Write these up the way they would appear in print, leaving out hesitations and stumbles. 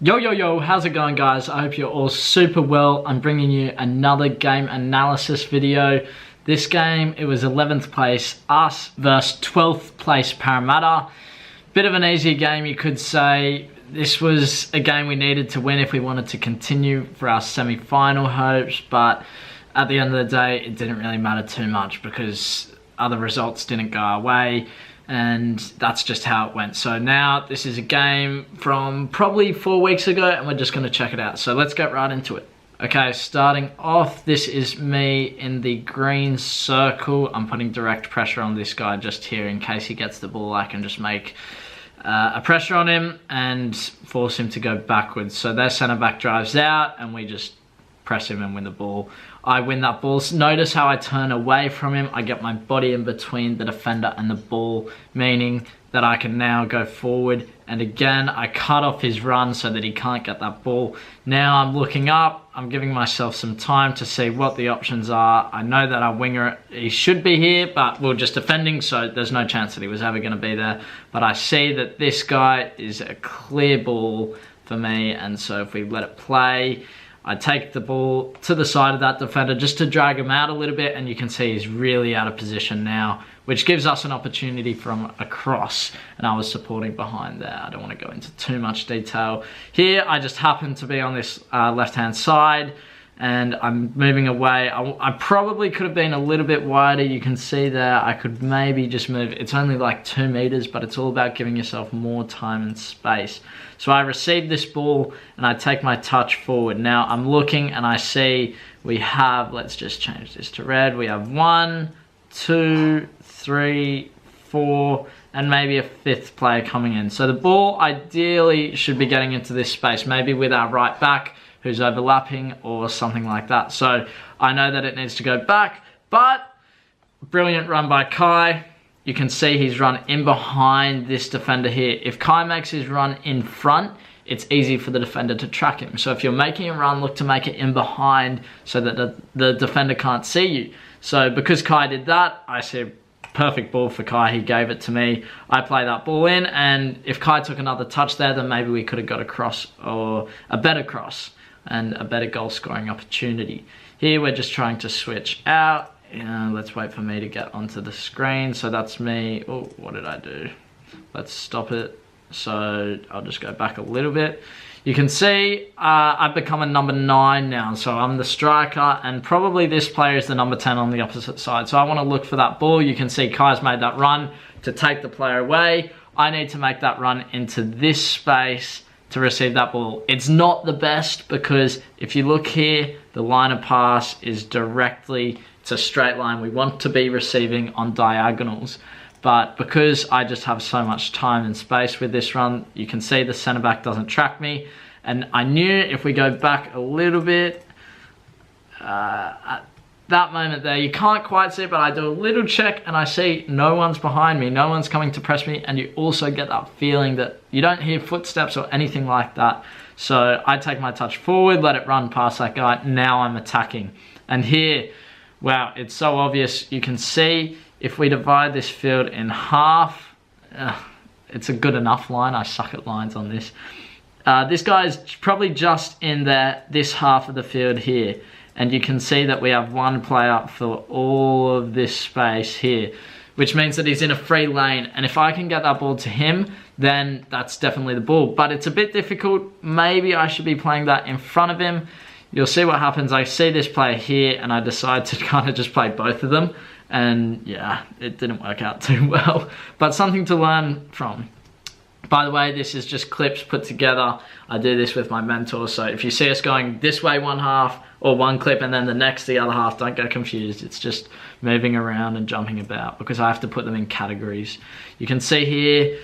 Yo, how's it going, guys? I hope you're all super well. I'm bringing you another game analysis video. This game, it was 11th place us versus 12th place Parramatta. Bit of an easier game, you could say. This was a game we needed to win if we wanted to continue for our semi-final hopes, but at the end of the day, it didn't really matter too much because other results didn't go our way. And that's just how it went. So now this is a game from probably 4 weeks ago and we're just going to check it out. So let's get right into it. Okay, starting off, this is me in the green circle. I'm putting direct pressure on this guy just here in case he gets the ball. I can just make a pressure on him and force him to go backwards. So their centre back drives out and we just press him and win the ball. I win that ball. Notice how I turn away from him. I get my body in between the defender and the ball, meaning that I can now go forward. And again, I cut off his run so that he can't get that ball. Now I'm looking up. I'm giving myself some time to see what the options are. I know that our winger, he should be here, but we're just defending, so there's no chance that he was ever going to be there. But I see that this guy is a clear ball for me, and so if we let it play, I take the ball to the side of that defender just to drag him out a little bit, and you can see he's really out of position now, which gives us an opportunity from a cross, and I was supporting behind there. I don't want to go into too much detail. Here, I just happen to be on this left-hand side, and I'm moving away. I probably could have been a little bit wider. You can see there, I could maybe just move. It's only like 2 meters, but it's all about giving yourself more time and space. So I receive this ball and I take my touch forward. Now I'm looking and I see we have, let's just change this to red. We have 1, 2, 3, 4, and maybe a 5th player coming in. So the ball ideally should be getting into this space, maybe with our right back who's overlapping or something like that. So I know that it needs to go back, but brilliant run by Kai. You can see he's run in behind this defender here. If Kai makes his run in front, it's easy for the defender to track him. So if you're making a run, look to make it in behind so that the defender can't see you. So because Kai did that, I see a perfect ball for Kai. He gave it to me. I play that ball in, and if Kai took another touch there, then maybe we could have got a cross or a better cross and a better goal scoring opportunity. Here we're just trying to switch out. Let's wait for me to get onto the screen. So that's me. Oh, what did I do? Let's stop it. So I'll just go back a little bit. You can see I've become a number 9 now. So I'm the striker, and probably this player is the number 10 on the opposite side. So I want to look for that ball. You can see Kai's made that run to take the player away. I need to make that run into this space to receive that ball. It's not the best because if you look here, the line of pass is directly, it's a straight line. We want to be receiving on diagonals. But because I just have so much time and space with this run, you can see the centre back doesn't track me. And I knew if we go back a little bit, at that moment there, you can't quite see it, but I do a little check and I see no one's behind me, no one's coming to press me, and you also get that feeling that you don't hear footsteps or anything like that. So I take my touch forward, let it run past that guy, now I'm attacking. And here, wow, it's so obvious. You can see if we divide this field in half, it's a good enough line. I suck at lines on this. This guy is probably just in this half of the field here. And you can see that we have one player for all of this space here, which means that he's in a free lane. And if I can get that ball to him, then that's definitely the ball. But it's a bit difficult. Maybe I should be playing that in front of him. You'll see what happens. I see this player here and I decide to kind of just play both of them. And yeah, it didn't work out too well, but something to learn from. By the way, this is just clips put together. I do this with my mentor. So if you see us going this way one half or one clip and then the next, the other half, don't get confused. It's just moving around and jumping about because I have to put them in categories. You can see here,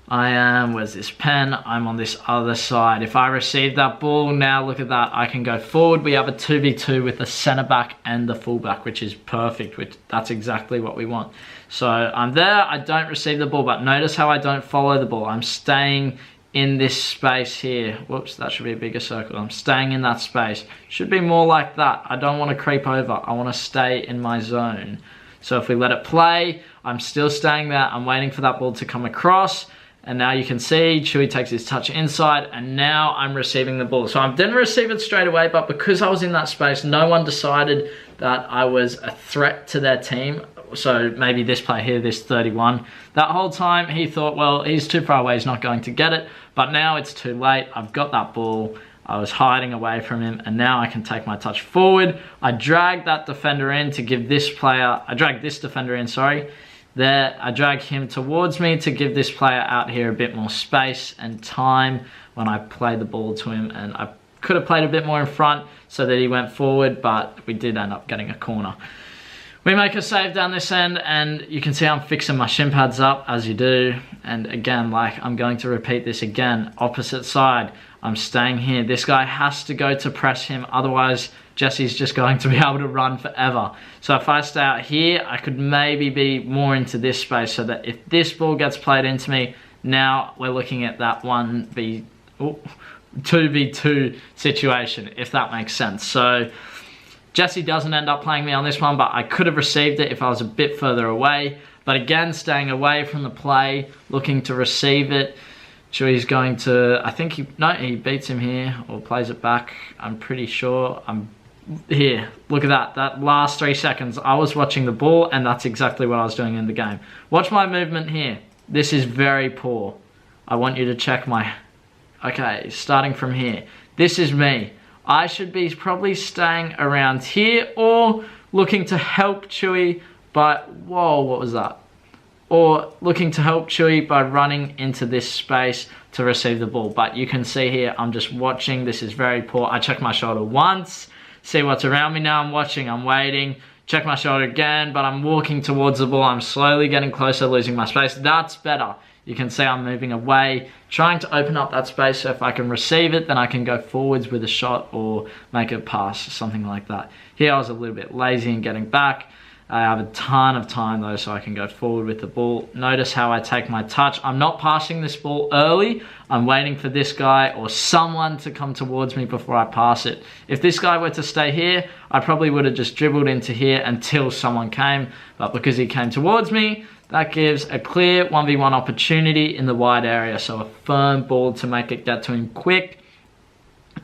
where's this pen? I'm on this other side. If I receive that ball, now look at that, I can go forward. We have a 2v2 with the centre back and the full back, which is perfect, that's exactly what we want. So I'm there, I don't receive the ball, but notice how I don't follow the ball. I'm staying in this space here. Whoops, that should be a bigger circle. I'm staying in that space. Should be more like that. I don't want to creep over. I want to stay in my zone. So if we let it play, I'm still staying there. I'm waiting for that ball to come across. And now you can see Chewy takes his touch inside, and now I'm receiving the ball. So I didn't receive it straight away, but because I was in that space, no one decided that I was a threat to their team. So maybe this player here, this 31. That whole time he thought, well, he's too far away, he's not going to get it. But now it's too late. I've got that ball. I was hiding away from him, and now I can take my touch forward. I dragged that defender in to give this player, I dragged this defender in, sorry. There, I drag him towards me to give this player out here a bit more space and time when I play the ball to him, and I could have played a bit more in front so that he went forward, but we did end up getting a corner. We make a save down this end, and you can see I'm fixing my shin pads up, as you do. And again, like, I'm going to repeat this again. Opposite side, I'm staying here. This guy has to go to press him, otherwise Jesse's just going to be able to run forever. So if I stay out here, I could maybe be more into this space so that if this ball gets played into me, now we're looking at that 2v2 situation, if that makes sense. So Jesse doesn't end up playing me on this one, but I could have received it if I was a bit further away. But again, staying away from the play, looking to receive it. Chewy's going to, I think he beats him here or plays it back. I'm pretty sure. I'm here. Look at that. That last 3 seconds, I was watching the ball, and that's exactly what I was doing in the game. Watch my movement here. This is very poor. I want you to check my, okay, starting from here. This is me. I should be probably staying around here or looking to help Chewy by, whoa, what was that? Or looking to help Chewy by running into this space to receive the ball. But you can see here, I'm just watching. This is very poor. I check my shoulder once, see what's around me now. I'm watching, I'm waiting. Check my shoulder again, but I'm walking towards the ball. I'm slowly getting closer, losing my space. That's better. You can see I'm moving away, trying to open up that space, so if I can receive it, then I can go forwards with a shot or make a pass, something like that. Here I was a little bit lazy in getting back. I have a ton of time though, so I can go forward with the ball. Notice how I take my touch. I'm not passing this ball early. I'm waiting for this guy or someone to come towards me before I pass it. If this guy were to stay here, I probably would have just dribbled into here until someone came. But because he came towards me, that gives a clear 1v1 opportunity in the wide area. So a firm ball to make it get to him quick.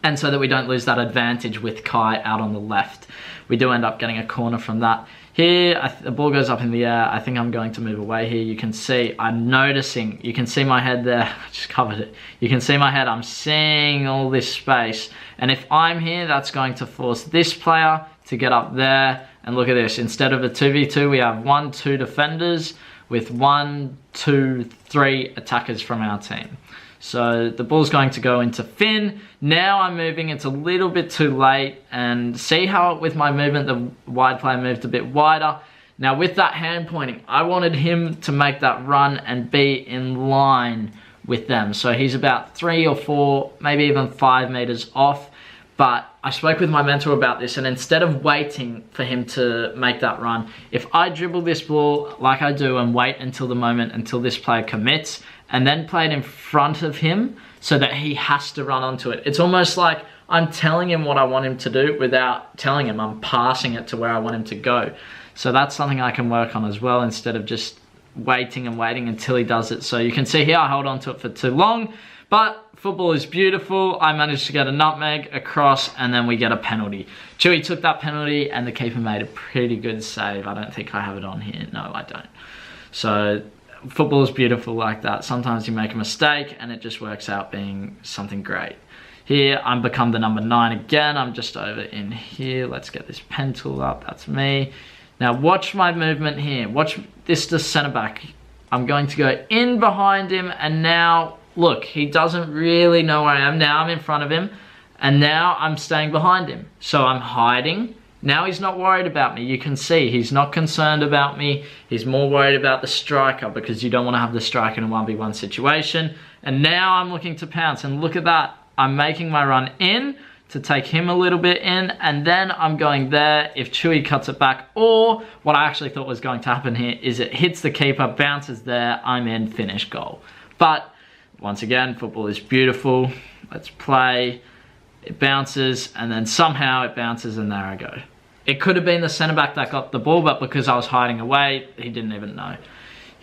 And so that we don't lose that advantage with Kai out on the left. We do end up getting a corner from that. Here, the ball goes up in the air. I think I'm going to move away here. You can see, I'm noticing, you can see my head there. I just covered it. You can see my head. I'm seeing all this space. And if I'm here, that's going to force this player to get up there. And look at this. Instead of a 2v2, we have 1-2 defenders with 1, 2, 3 attackers from our team. So the ball's going to go into Finn. Now I'm moving, it's a little bit too late, and see how with my movement the wide player moved a bit wider. Now with that hand pointing, I wanted him to make that run and be in line with them. So he's about 3 or 4, maybe even 5 meters off. But I spoke with my mentor about this, and instead of waiting for him to make that run, if I dribble this ball like I do and wait until the moment until this player commits, and then play it in front of him so that he has to run onto it. It's almost like I'm telling him what I want him to do without telling him. I'm passing it to where I want him to go. So that's something I can work on as well, instead of just waiting and waiting until he does it. So you can see here I hold on to it for too long, but football is beautiful. I managed to get a nutmeg across, and then we get a penalty. Chewy took that penalty, and the keeper made a pretty good save. I don't think I have it on here. No, I don't. So football is beautiful like that. Sometimes you make a mistake and it just works out being something great. Here, I'm become the number 9 again. I'm just over in here. Let's get this pen tool up. That's me. Now watch my movement here. Watch this to center back. I'm going to go in behind him, and now, look, he doesn't really know where I am. Now I'm in front of him, and now I'm staying behind him. So I'm hiding. Now he's not worried about me. You can see he's not concerned about me. He's more worried about the striker, because you don't want to have the striker in a 1v1 situation. And now I'm looking to pounce, and look at that. I'm making my run in to take him a little bit in, and then I'm going there if Chewy cuts it back, or what I actually thought was going to happen here is it hits the keeper, bounces there, I'm in, finish, goal. But once again, football is beautiful. Let's play. It bounces, and then somehow it bounces, and there I go. It could have been the centre back that got the ball, but because I was hiding away, he didn't even know.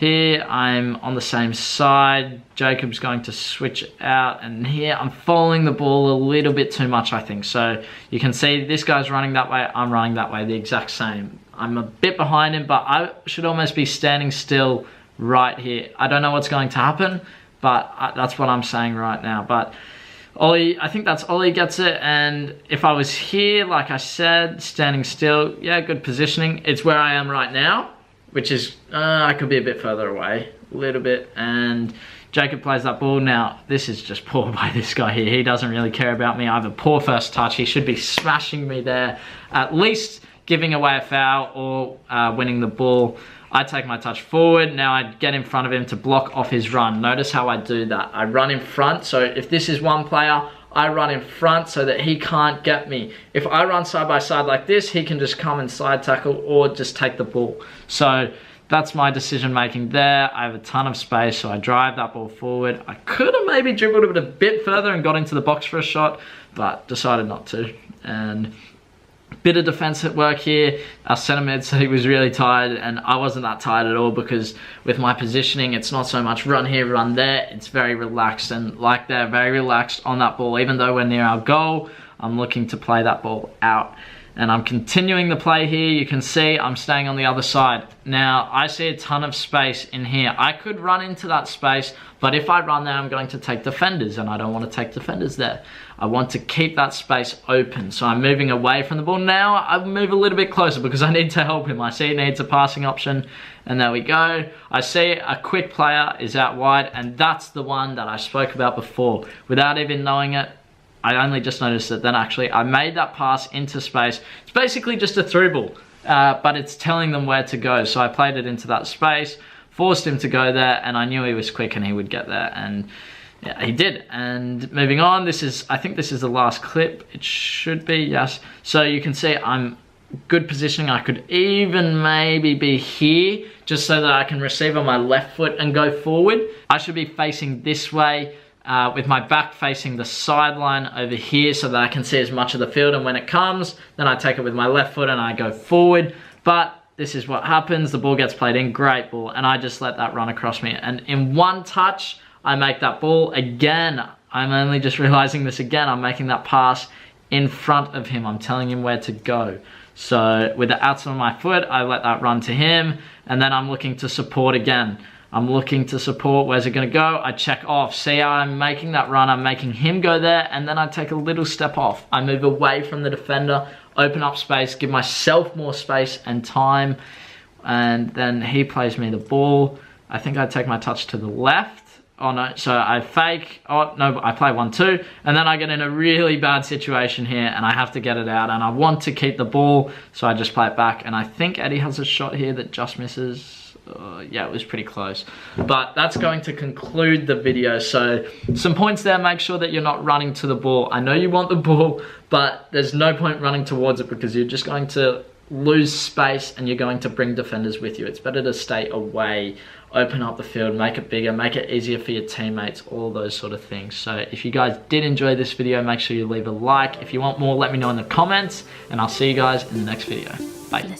Here I'm on the same side. Jacob's going to switch out, and here I'm following the ball a little bit too much, I think. So you can see this guy's running that way, I'm running that way, the exact same. I'm a bit behind him, but I should almost be standing still right here. I don't know what's going to happen, but that's what I'm saying right now. But Ollie, I think that's Ollie gets it, and if I was here, like I said, standing still, yeah, good positioning. It's where I am right now, which is, I could be a bit further away, a little bit, and Jacob plays that ball. Now, this is just poor by this guy here. He doesn't really care about me. I have a poor first touch. He should be smashing me there, at least giving away a foul or winning the ball. I take my touch forward. Now I get in front of him to block off his run. Notice how I do that. I run in front, so if this is one player, I run in front so that he can't get me. If I run side by side like this, he can just come and side tackle or just take the ball. So that's my decision making there. I have a ton of space, so I drive that ball forward. I could have maybe dribbled it a bit further and got into the box for a shot, but decided not to. And bit of defense at work here. Our centre mid said he was really tired, and I wasn't that tired at all, because with my positioning, it's not so much run here, run there. It's very relaxed, and like they're very relaxed on that ball. Even though we're near our goal, I'm looking to play that ball out. And I'm continuing the play here. You can see I'm staying on the other side. Now, I see a ton of space in here. I could run into that space, but if I run there, I'm going to take defenders, and I don't want to take defenders there. I want to keep that space open. So I'm moving away from the ball. Now I move a little bit closer because I need to help him. I see he needs a passing option, and there we go. I see a quick player is out wide, and that's the one that I spoke about before. Without even knowing it, I only just noticed it then. Actually, I made that pass into space. It's basically just a through ball, but it's telling them where to go. So I played it into that space, forced him to go there, and I knew he was quick and he would get there, and yeah, he did. And moving on, I think this is the last clip. It should be, yes. So you can see I'm good positioning. I could even maybe be here just so that I can receive on my left foot and go forward. I should be facing this way, with my back facing the sideline over here so that I can see as much of the field, and when it comes, then I take it with my left foot and I go forward. But this is what happens. The ball gets played in, great ball, and I just let that run across me. And in one touch, I make that ball again. I'm only just realizing this again. I'm making that pass in front of him. I'm telling him where to go. So with the outside of my foot, I let that run to him, and then I'm looking to support again. I'm looking to support. Where's it going to go? I check off. See how I'm making that run? I'm making him go there, and then I take a little step off. I move away from the defender, open up space, give myself more space and time, and then he plays me the ball. I think I take my touch to the left. Oh no, so I fake. Oh no, I play 1-2, and then I get in a really bad situation here, and I have to get it out, and I want to keep the ball, so I just play it back, and I think Eddie has a shot here that just misses. Yeah, it was pretty close, but that's going to conclude the video. So some points there. Make sure that you're not running to the ball. I know you want the ball, but there's no point running towards it because you're just going to lose space and you're going to bring defenders with you. It's better to stay away, open up the field, make it bigger, make it easier for your teammates, all those sort of things. So if you guys did enjoy this video, make sure you leave a like. If you want more, let me know in the comments, and I'll see you guys in the next video. Bye.